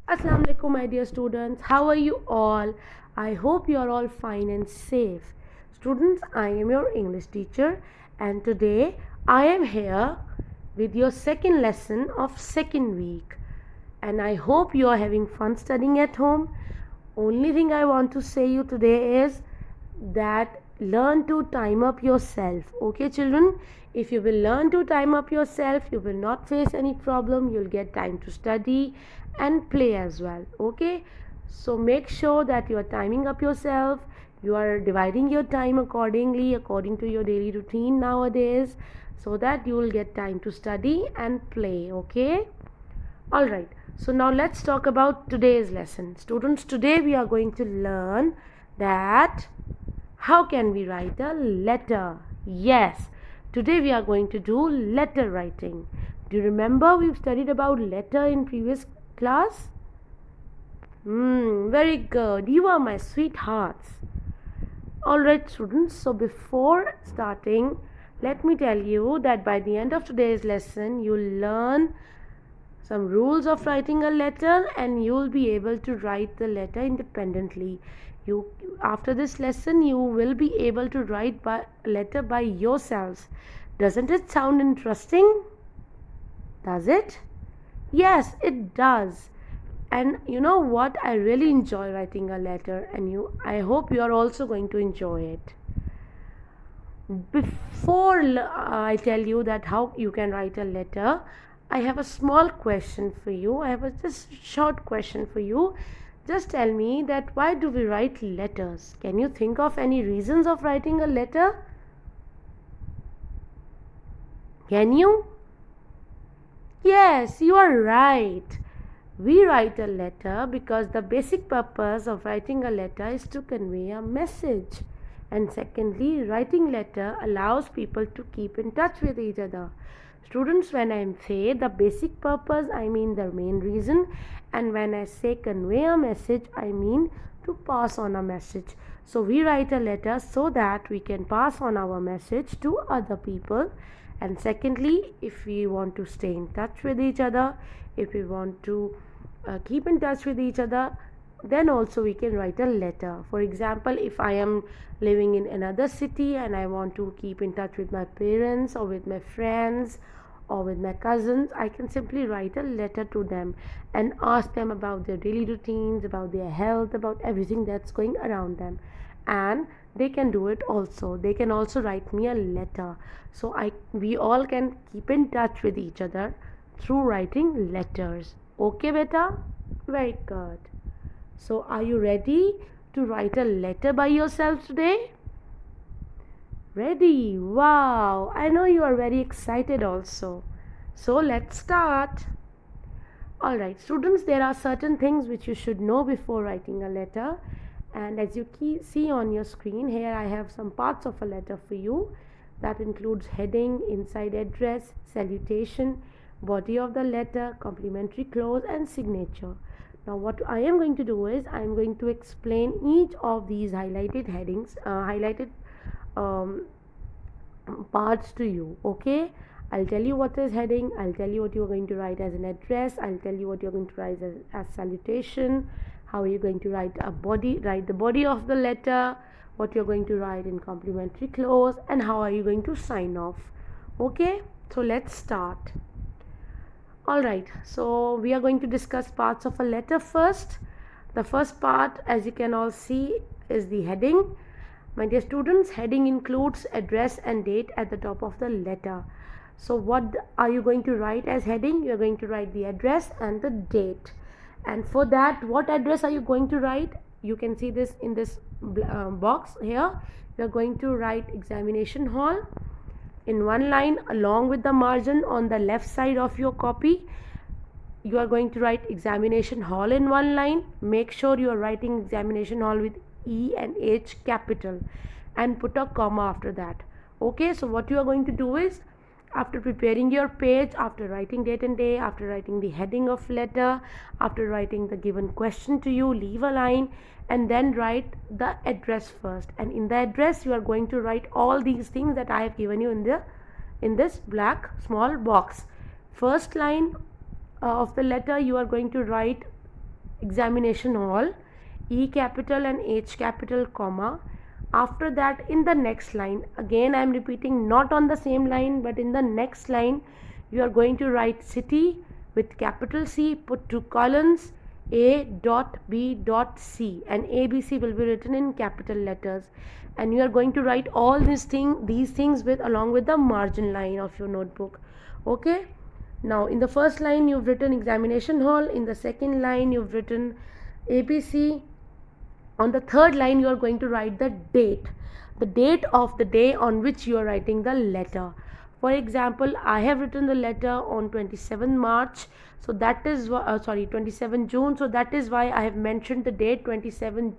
Assalamu alaikum, my dear students. How are you all? I hope you are all fine and safe. Students, I am your English teacher, and today I am here with your second lesson of second week. And I hope you are having fun studying at home. Only thing I want to say you today is that learn to time up yourself. Okay, children? If you will learn to time up yourself, you will not face any problem. You'll get time to study and play as well. Okay, so make sure that you are timing up yourself. You are dividing your time accordingly, according to your daily routine nowadays, so that you will get time to study and play. Okay, all right. So now let's talk about today's lesson. Students, today we are going to learn that how can we write a letter? Yes, today we are going to do letter writing. Do you remember we've studied about letter in previous class? Very good. You are my sweethearts. Alright, students, so before starting, let me tell you that by the end of today's lesson, you'll learn some rules of writing a letter and you'll be able to write the letter independently. You after this lesson you will be able to write a letter by yourselves. Doesn't it sound interesting? Does it? Yes, it does. And you know what? I really enjoy writing a letter, and I hope you are also going to enjoy it. Before I tell you that how you can write a letter, I have a small question for you. I have a just short question for you. Just tell me that why do we write letters? Can you think of any reasons of writing a letter? Can you? Yes, you are right. We write a letter because the basic purpose of writing a letter is to convey a message. And secondly, writing letter allows people to keep in touch with each other. Students, when I say the basic purpose, I mean the main reason, and when I say convey a message, I mean to pass on a message. So we write a letter so that we can pass on our message to other people. And secondly, if we want to stay in touch with each other, if we want to keep in touch with each other, then also we can write a letter. For example, if I am living in another city and I want to keep in touch with my parents or with my friends or with my cousins, I can simply write a letter to them and ask them about their daily routines, about their health, about everything that's going around them. And they can do it also. They can also write me a letter. So we all can keep in touch with each other through writing letters. Okay, beta? Very good. So, are you ready to write a letter by yourself today? Ready? Wow! I know you are very excited also. So, let's start. Alright, students, there are certain things which you should know before writing a letter. And as you see on your screen, here I have some parts of a letter for you. That includes heading, inside address, salutation, body of the letter, complimentary clause, and signature. Now what I am going to do is I am going to explain each of these highlighted headings, um, parts to you. Okay, I'll tell you what is heading, I'll tell you what you're going to write as an address, I'll tell you what you're going to write as salutation, how you're going to write the body of the letter, what you're going to write in complimentary clause, and how are you going to sign off. Okay, so let's start. Alright, so we are going to discuss parts of a letter first. The first part, as you can all see, is the heading. My dear students, heading includes address and date at the top of the letter. So what are you going to write as heading? You are going to write the address and the date. And for that, what address are you going to write? You can see this in this box here. You are going to write examination hall in one line along with the margin on the left side of your copy. You are going to write examination hall in one line. Make sure you are writing examination hall with E and H capital and put a comma after that. Okay, so what you are going to do is, after preparing your page, after writing date and day, after writing the heading of letter, after writing the given question to you, leave a line and then write the address first. And in the address you are going to write all these things that I have given you in this black small box. First line of the letter, you are going to write examination hall, E capital and H capital, comma. After that, in the next line, again I am repeating, not on the same line but in the next line, you are going to write city with capital C, put two colons, A dot B dot C, and ABC will be written in capital letters, and you are going to write all these things with along with the margin line of your notebook. Okay, now in the first line you've written examination hall, in the second line you've written ABC, on the third line you are going to write the date of the day on which you are writing the letter. For example, I have written the letter on 27 March, so that is 27 June, so that is why I have mentioned the date 27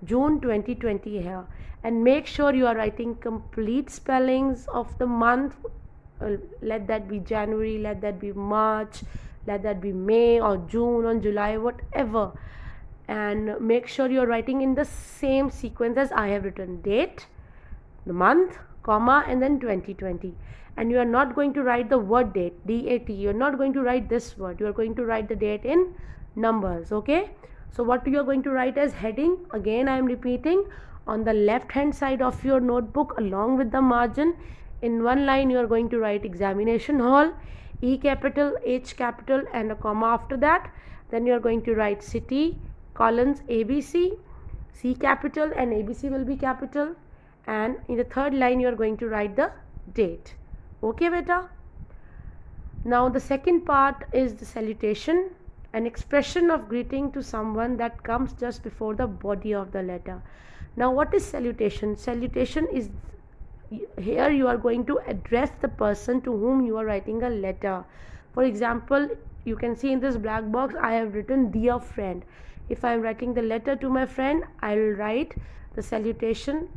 June 2020 here. And make sure you are writing complete spellings of the month. Let that be January, let that be March, let that be May or June or July, whatever. And make sure you're writing in the same sequence as I have written: date, the month, comma, and then 2020. And you are not going to write the word date, DAT. You're not going to write this word. You are going to write the date in numbers. Okay, so what you are going to write as heading, again I am repeating, on the left hand side of your notebook along with the margin, in one line you are going to write examination hall, E capital, H capital, and a comma after that. Then you are going to write city, colons, ABC, C capital, and ABC will be capital, and in the third line you are going to write the date. Okay beta. Now the second part is the salutation, an expression of greeting to someone that comes just before the body of the letter. Now what is salutation? Salutation is, here you are going to address the person to whom you are writing a letter. For example, you can see in this black box I have written dear friend. If I am writing the letter to my friend, I will write the salutation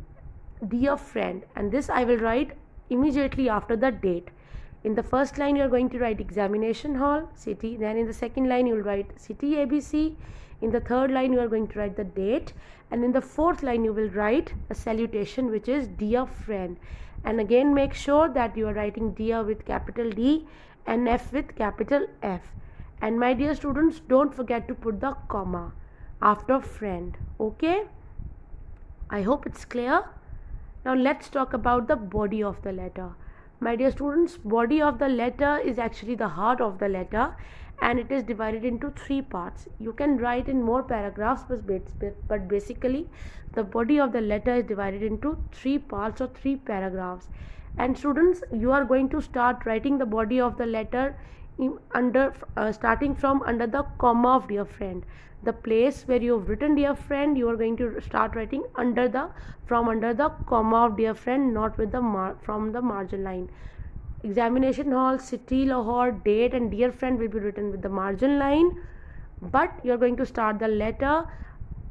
dear friend, and this I will write immediately after the date. In the first line you are going to write examination hall, city, then in the second line you will write city ABC, in the third line you are going to write the date, and in the fourth line you will write a salutation which is dear friend. And again make sure that you are writing dear with capital D and F with capital F. And my dear students, don't forget to put the comma after friend. Okay, I hope it's clear. Now let's talk about the body of the letter. My dear students, body of the letter is actually the heart of the letter, and it is divided into three parts. You can write in more paragraphs, but basically the body of the letter is divided into three parts or three paragraphs. And students, you are going to start writing the body of the letter starting from under the comma of dear friend. The place where you have written dear friend, you are going to start writing from under the comma of dear friend, not with the from the margin line. Examination hall, city, Lahore, date, and dear friend will be written with the margin line, but you are going to start the letter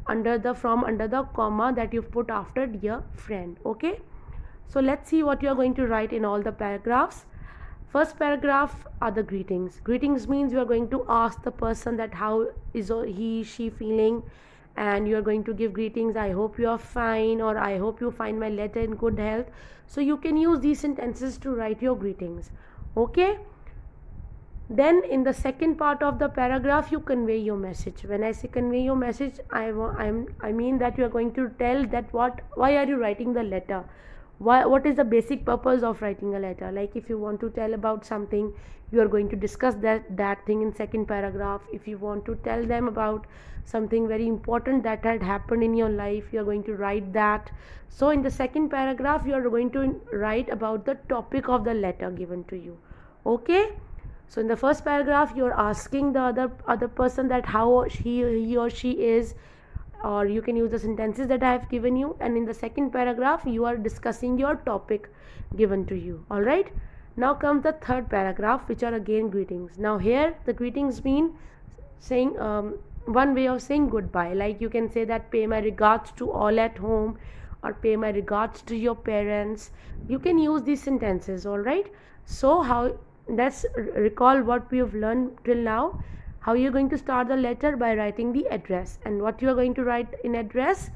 under the comma that you've put after dear friend. Okay, so let's see what you are going to write in all the paragraphs. First paragraph are the greetings. Greetings means you are going to ask the person that how is he she feeling, and you are going to give greetings. I hope you are fine, or I hope you find my letter in good health. So you can use these sentences to write your greetings. Okay, then in the second part of the paragraph you convey your message. When I say convey your message, I mean that you are going to tell that why are you writing the letter, what is the basic purpose of writing a letter. Like if you want to tell about something, you are going to discuss that thing in second paragraph. If you want to tell them about something very important that had happened in your life, you are going to write that. So in the second paragraph you are going to write about the topic of the letter given to you. Okay, so in the first paragraph you are asking the other person that how he or she is, or you can use the sentences that I have given you, and in the second paragraph you are discussing your topic given to you. All right, now comes the third paragraph, which are again greetings. Now here the greetings mean saying one way of saying goodbye. Like you can say that pay my regards to all at home, or pay my regards to your parents. You can use these sentences. All right, so how, let's recall what we have learned till now. How you are going to start the letter? By writing the address. And what you are going to write in address?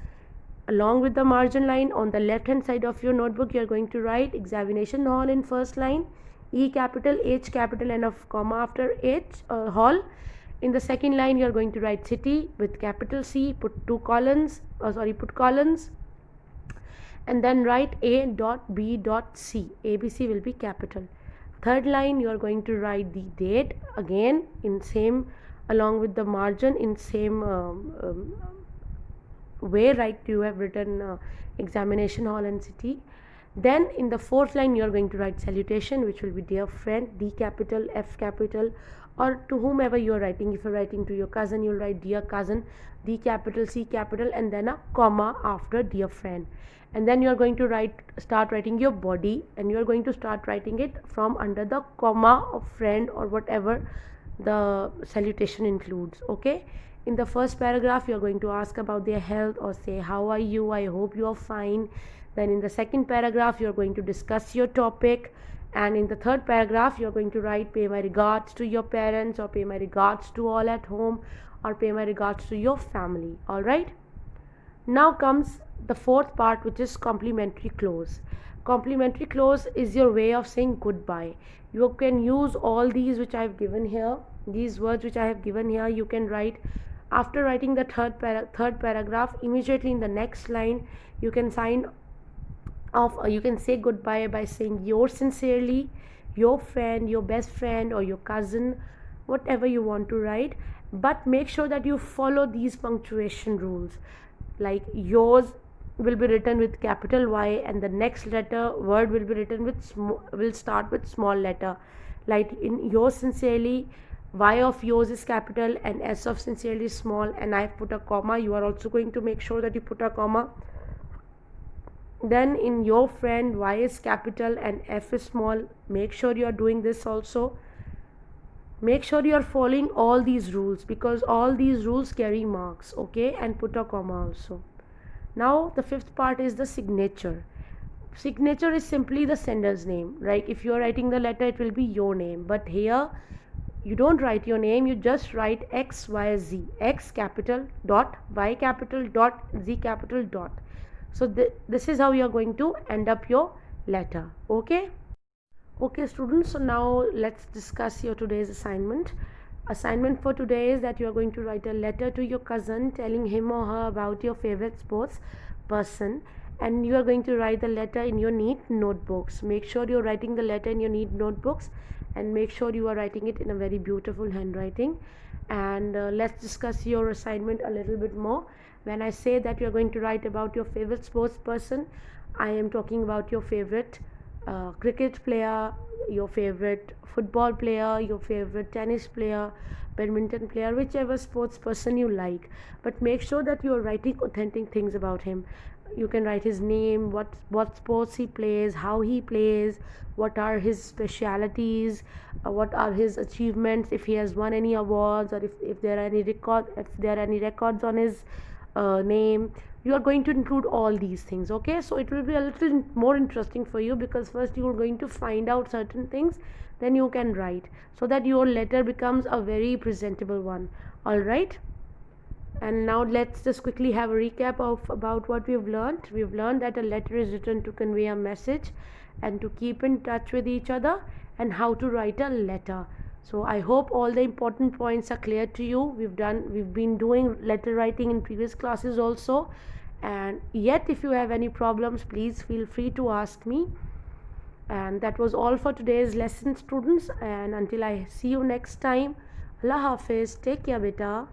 Along with the margin line on the left hand side of your notebook, you are going to write examination hall in first line, E capital, H capital, and a comma after H hall. In the second line you are going to write city with capital C, put put colons, and then write A dot B dot C. ABC will be capital. Third line you are going to write the date again in same, along with the margin in same way, right? You have written examination hall and city. Then in the fourth line you are going to write salutation, which will be dear friend, D capital, F capital, or to whomever you are writing. If you are writing to your cousin, you will write dear cousin, D capital, C capital, and then a comma after dear friend. And then you are going to start writing your body, and you are going to start writing it from under the comma of friend or whatever the salutation includes. Okay, in the first paragraph you are going to ask about their health or say how are you, I hope you are fine. Then in the second paragraph you are going to discuss your topic, and in the third paragraph you are going to write pay my regards to your parents, or pay my regards to all at home, or pay my regards to your family. All right, now comes the fourth part, which is complimentary close. Complimentary close is your way of saying goodbye. You can use all these which I have given here, these words which I have given here. You can write after writing the third paragraph, immediately in the next line you can sign off, you can say goodbye by saying yours sincerely, your friend, your best friend, or your cousin, whatever you want to write. But make sure that you follow these punctuation rules. Like yours will be written with capital Y, and the next word will be written with will start with small letter. Like in yours sincerely, Y of yours is capital and S of sincerely is small, and I've put a comma. You are also going to make sure that you put a comma. Then in your friend, Y is capital and F is small. Make sure you are doing this also. Make sure you are following all these rules, because all these rules carry marks. Okay, and put a comma also. Now the fifth part is the signature. Signature is simply the sender's name, right? If you are writing the letter, it will be your name, but here you don't write your name, you just write XYZ, X capital dot Y capital dot Z capital dot. So this is how you are going to end up your letter. Okay students, so now let's discuss your today's assignment. Assignment for today is that you are going to write a letter to your cousin telling him or her about your favorite sports person, and you are going to write the letter in your neat notebooks. Make sure you're writing the letter in your neat notebooks, and make sure you are writing it in a very beautiful handwriting. And let's discuss your assignment a little bit more. When I say that you're going to write about your favorite sports person, I am talking about your favorite cricket player, your favorite football player, your favorite tennis player, badminton player, whichever sports person you like. But make sure that you are writing authentic things about him. You can write his name, what sports he plays, how he plays, what are his specialities, what are his achievements, if he has won any awards, or if there are any records on his name. You are going to include all these things. Okay, so it will be a little more interesting for you, because first you are going to find out certain things, then you can write, so that your letter becomes a very presentable one. All right, and now let's just quickly have a recap of about what we've learned. We've learned that a letter is written to convey a message and to keep in touch with each other, and how to write a letter. So I hope all the important points are clear to you. We've been doing letter writing in previous classes also, and yet if you have any problems, please feel free to ask me. And that was all for today's lesson, students, and until I see you next time, Allah Hafiz, take care beta.